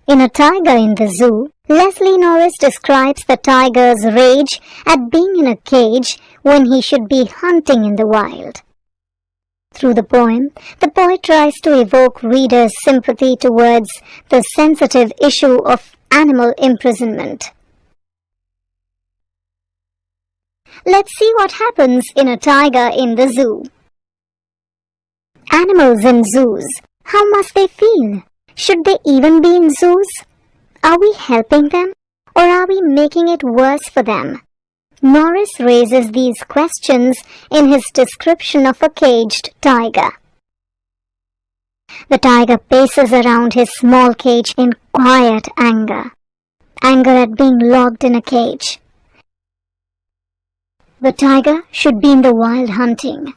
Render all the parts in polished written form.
In A Tiger in the Zoo, Leslie Norris describes the tiger's rage at being in a cage when he should be hunting in the wild. Through the poem, the poet tries to evoke readers' sympathy towards the sensitive issue of animal imprisonment. Let's see what happens in A Tiger in the Zoo. Animals in zoos, how must they feel? Should they even be in zoos? Are we helping them, or are we making it worse for them? Norris raises these questions in his description of a caged tiger. The tiger paces around his small cage in quiet anger at being locked in a cage. The tiger should be in the wild hunting.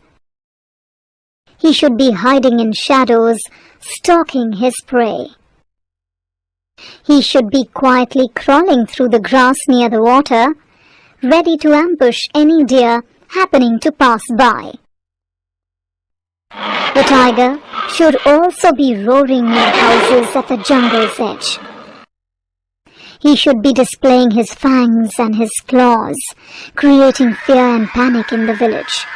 He should be hiding in shadows, stalking his prey. He should be quietly crawling through the grass near the water, ready to ambush any deer happening to pass by. The tiger should also be roaring near houses at the jungle's edge. He should be displaying his fangs and his claws, creating fear and panic in the village.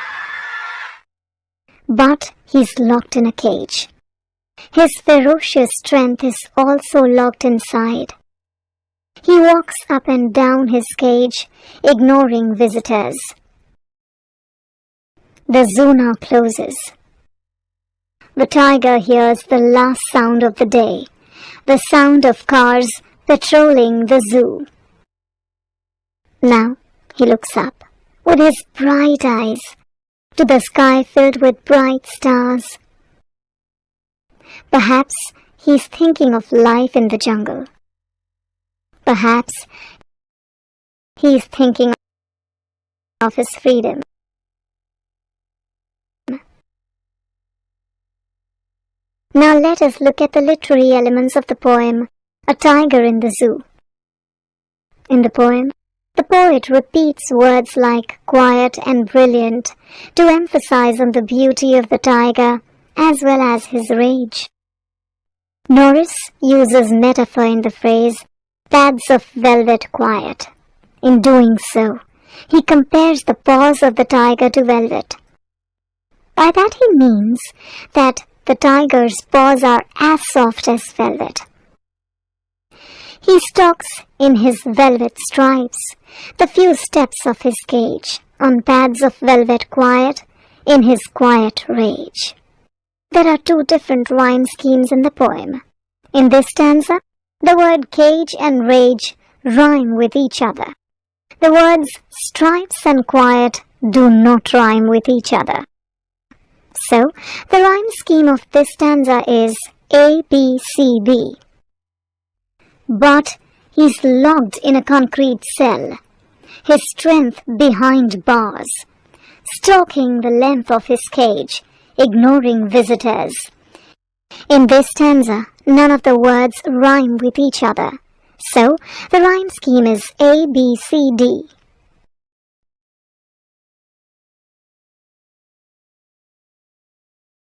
But he's locked in a cage. His ferocious strength is also locked inside. He walks up and down his cage, ignoring visitors. The zoo now closes. The tiger hears the last sound of the day, the sound of cars patrolling the zoo. Now he looks up with his bright eyes to the sky filled with bright stars. Perhaps he's thinking of life in the jungle. Perhaps he's thinking of his freedom. Now let us look at the literary elements of the poem, A Tiger in the Zoo. In the poem, the poet repeats words like quiet and brilliant to emphasize on the beauty of the tiger as well as his rage. Norris uses metaphor in the phrase, pads of velvet quiet. In doing so, he compares the paws of the tiger to velvet. By that he means that the tiger's paws are as soft as velvet. He stalks in his velvet stripes the few steps of his cage on pads of velvet quiet in his quiet rage. There are two different rhyme schemes in the poem. In this stanza, the word cage and rage rhyme with each other. The words stripes and quiet do not rhyme with each other. So, the rhyme scheme of this stanza is A, B, C, B. But he's locked in a concrete cell, his strength behind bars, stalking the length of his cage, ignoring visitors. In this stanza, none of the words rhyme with each other. So, the rhyme scheme is A, B, C, D.